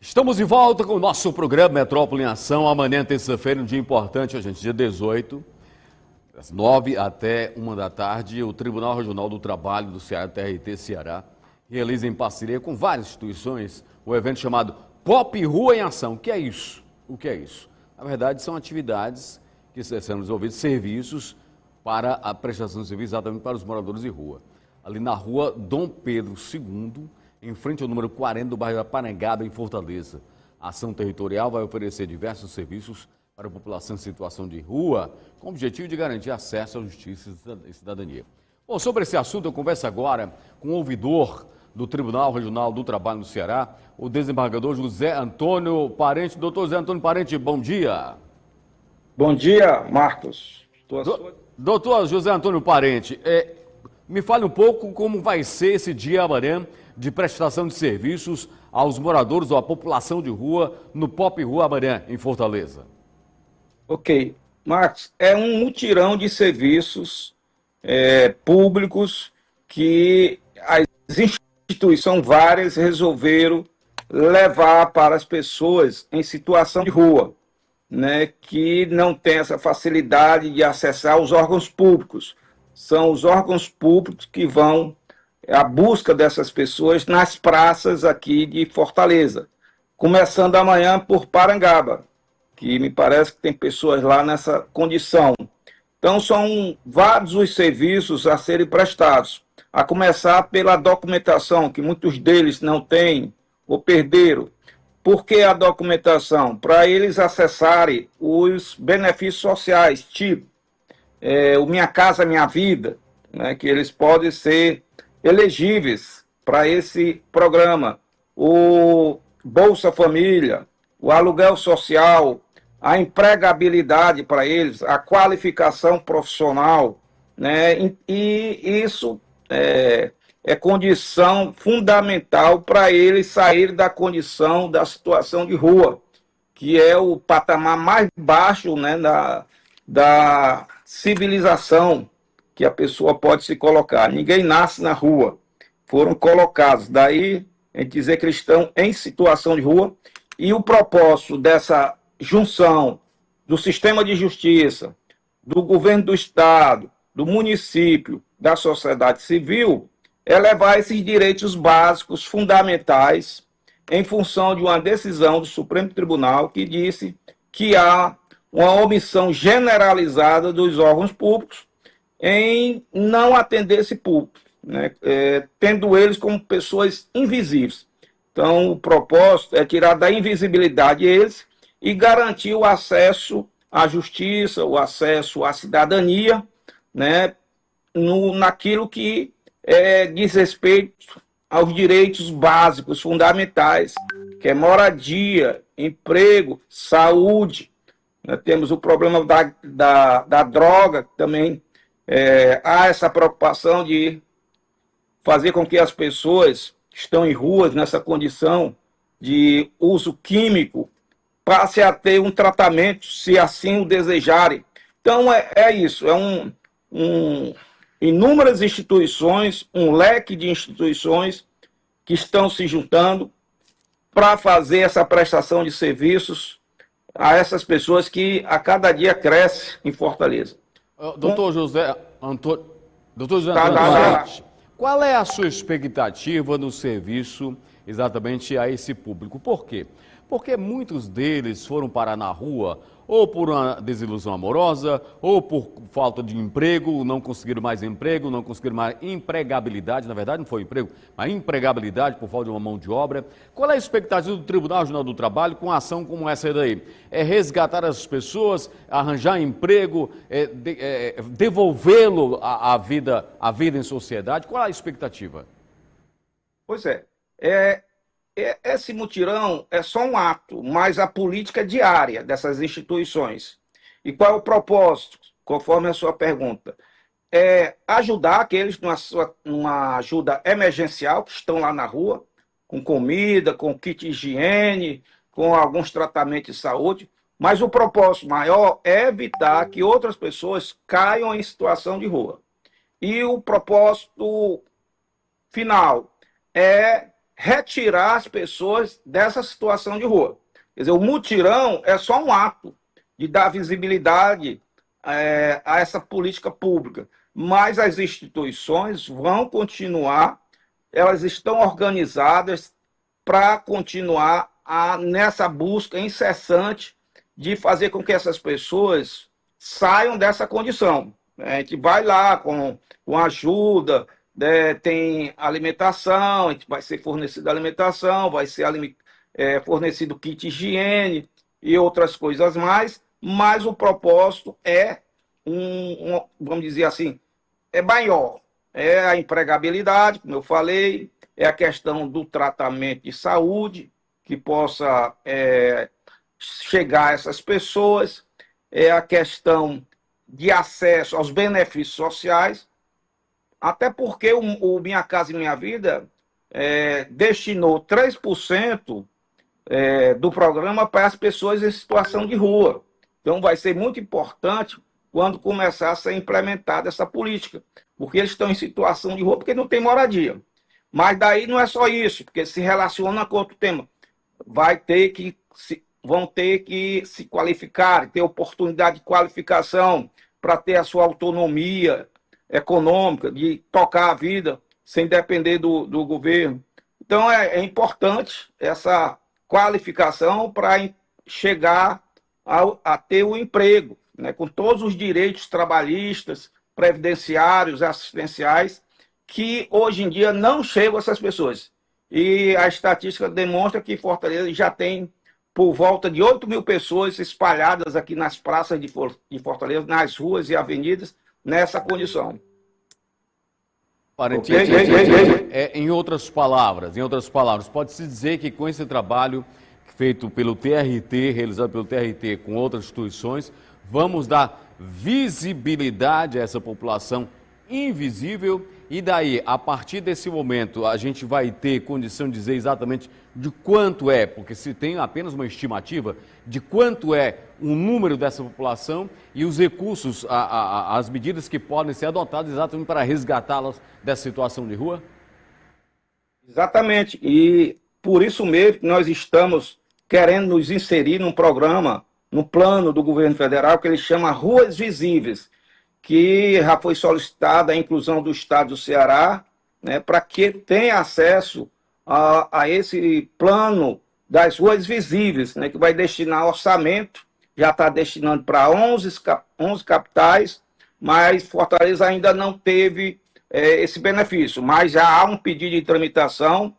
Estamos de volta com o nosso programa Metrópole em Ação. Amanhã, terça-feira, um dia importante, gente, dia 18, das 9 até 1 da tarde, o Tribunal Regional do Trabalho do Ceará, TRT Ceará, realiza em parceria com várias instituições o evento chamado Pop Rua em Ação. O que é isso? O que é isso? Na verdade, são atividades que serão desenvolvidas, serviços para a prestação de serviço exatamente para os moradores de rua. Ali na rua Dom Pedro II, em frente ao número 40 do bairro da Parangaba, em Fortaleza. A ação territorial vai oferecer diversos serviços para a população em situação de rua, com o objetivo de garantir acesso à justiça e cidadania. Bom, sobre esse assunto eu converso agora com o ouvidor do Tribunal Regional do Trabalho do Ceará, o desembargador José Antônio Parente. Doutor José Antônio Parente, bom dia. Bom dia, Marcos. Doutor José Antônio Parente, me fale um pouco como vai ser esse dia amanhã de prestação de serviços aos moradores ou à população de rua no Pop Rua amanhã, em Fortaleza. Ok. Marcos, é um mutirão de serviços públicos que as instituições várias resolveram levar para as pessoas em situação de rua, né, que não tem essa facilidade de acessar os órgãos públicos. São os órgãos públicos que vão à busca dessas pessoas nas praças aqui de Fortaleza, começando amanhã por Parangaba, que me parece que tem pessoas lá nessa condição. Então, são vários os serviços a serem prestados, a começar pela documentação, que muitos deles não têm ou perderam. Por que a documentação? Para eles acessarem os benefícios sociais, tipo o Minha Casa Minha Vida, né, que eles podem ser elegíveis para esse programa, o Bolsa Família, o aluguel social, a empregabilidade para eles, a qualificação profissional, né, e isso é condição fundamental para eles saírem da condição da situação de rua, que é o patamar mais baixo, né, da civilização que a pessoa pode se colocar. Ninguém nasce na rua, foram colocados. Daí a gente dizer que eles estão em situação de rua, e o propósito dessa junção do sistema de justiça, do governo do estado, do município, da sociedade civil, é levar esses direitos básicos fundamentais em função de uma decisão do Supremo Tribunal que disse que há uma omissão generalizada dos órgãos públicos em não atender esse público, né? Tendo eles como pessoas invisíveis. Então, o propósito é tirar da invisibilidade eles e garantir o acesso à justiça, o acesso à cidadania, né? Naquilo que diz respeito aos direitos básicos fundamentais, que é moradia, emprego, saúde. Nós temos o problema da droga, também há essa preocupação de fazer com que as pessoas que estão em ruas nessa condição de uso químico passem a ter um tratamento, se assim o desejarem. Então, isso, inúmeras instituições, um leque de instituições que estão se juntando para fazer essa prestação de serviços a essas pessoas que a cada dia crescem em Fortaleza. Doutor José Antônio, qual é a sua expectativa no serviço exatamente a esse público? Por quê? Porque muitos deles foram parar na rua ou por uma desilusão amorosa, ou por falta de emprego, não conseguiram mais emprego, não conseguiram mais empregabilidade, na verdade não foi emprego, mas empregabilidade por falta de uma mão de obra. Qual é a expectativa do Tribunal Regional do Trabalho com uma ação como essa daí? É resgatar as pessoas, arranjar emprego, devolvê-lo à vida em sociedade? Qual é a expectativa? Pois esse mutirão é só um ato, mas a política diária dessas instituições. E qual é o propósito, conforme a sua pergunta? É ajudar aqueles numa ajuda emergencial que estão lá na rua, com comida, com kit de higiene, com alguns tratamentos de saúde, mas o propósito maior é evitar que outras pessoas caiam em situação de rua. E o propósito final é retirar as pessoas dessa situação de rua. Quer dizer, o mutirão é só um ato de dar visibilidade a essa política pública, mas as instituições vão continuar, elas estão organizadas para continuar nessa busca incessante de fazer com que essas pessoas saiam dessa condição. A gente vai lá com ajuda, tem alimentação, a gente vai ser fornecida alimentação, vai ser fornecido kit higiene e outras coisas mais, mas o propósito é vamos dizer assim, é maior. É a empregabilidade, como eu falei, é a questão do tratamento de saúde, que possa chegar a essas pessoas, é a questão de acesso aos benefícios sociais, até porque o Minha Casa e Minha Vida destinou 3% do programa para as pessoas em situação de rua. Então vai ser muito importante quando começar a ser implementada essa política, porque eles estão em situação de rua porque não tem moradia. Mas daí não é só isso, porque se relaciona com outro tema. Vão ter que se qualificar, ter oportunidade de qualificação para ter a sua autonomia econômica, de tocar a vida sem depender do governo. Então é importante essa qualificação para chegar a ter o emprego, né, com todos os direitos trabalhistas, previdenciários, assistenciais, que hoje em dia não chegam a essas pessoas. E a estatística demonstra que Fortaleza já tem por volta de 8.000 pessoas espalhadas aqui nas praças de Fortaleza, nas ruas e avenidas, nessa condição. Em outras palavras, pode-se dizer que com esse trabalho feito pelo TRT, realizado pelo TRT com outras instituições, vamos dar visibilidade a essa população invisível e daí, a partir desse momento, a gente vai ter condição de dizer exatamente de quanto é, porque se tem apenas uma estimativa de quanto é o número dessa população e os recursos, as medidas que podem ser adotadas exatamente para resgatá-las dessa situação de rua? Exatamente, e por isso mesmo que nós estamos querendo nos inserir num programa, no plano do governo federal, que ele chama Ruas Visíveis, que já foi solicitada a inclusão do estado do Ceará, né, para que tenha acesso a esse plano das ruas visíveis, né, que vai destinar orçamento, já está destinando para 11 capitais, mas Fortaleza ainda não teve esse benefício, mas já há um pedido de tramitação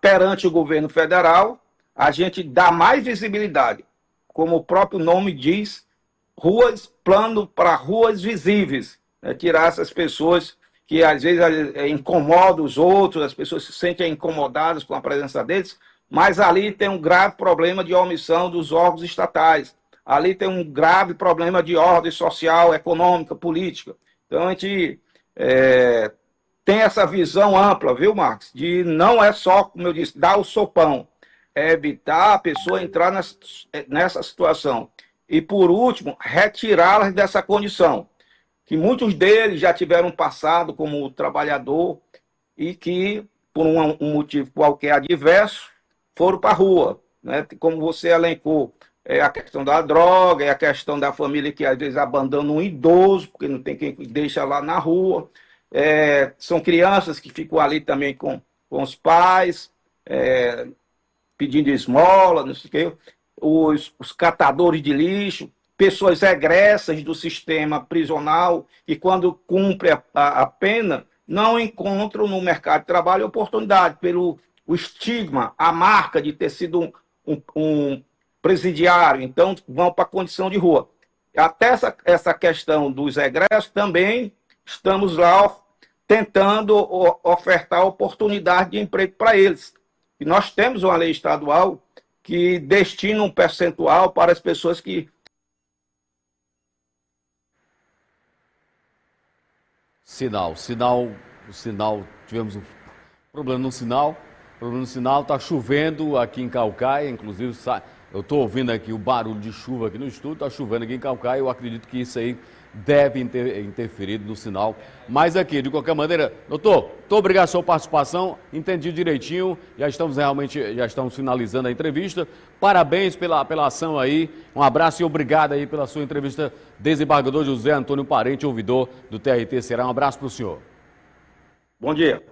perante o governo federal, a gente dá mais visibilidade, como o próprio nome diz, plano para ruas visíveis, né? Tirar essas pessoas que às vezes incomodam os outros, as pessoas se sentem incomodadas com a presença deles, mas ali tem um grave problema de omissão dos órgãos estatais, ali tem um grave problema de ordem social, econômica, política. Então a gente tem essa visão ampla, viu, Marcos? De não é só, como eu disse, dar o sopão, é evitar a pessoa entrar nessa situação. E, por último, retirá-las dessa condição, que muitos deles já tiveram passado como trabalhador e que, por um motivo qualquer adverso, foram para a rua, né? Como você elencou, é a questão da droga, é a questão da família que às vezes abandona um idoso, porque não tem quem deixa lá na rua, são crianças que ficam ali também com os pais, pedindo esmola, não sei o quê. Os catadores de lixo, pessoas egressas do sistema prisional e quando cumpre a pena, não encontram no mercado de trabalho oportunidade pelo o estigma, a marca de ter sido um presidiário, então vão para a condição de rua. Até essa questão dos egressos também estamos lá tentando ofertar oportunidade de emprego para eles. E nós temos uma lei estadual que destina um percentual para as pessoas que... Sinal, tivemos um problema no sinal, está chovendo aqui em Caucaia, inclusive eu estou ouvindo aqui o barulho de chuva aqui no estúdio, está chovendo aqui em Caucaia, eu acredito que isso aí deve ter interferido no sinal. Mas aqui, de qualquer maneira, doutor, muito obrigado pela sua participação, entendi direitinho, já estamos finalizando a entrevista. Parabéns pela ação aí, um abraço e obrigado aí pela sua entrevista, desembargador José Antônio Parente, ouvidor do TRT Ceará. Um abraço para o senhor. Bom dia.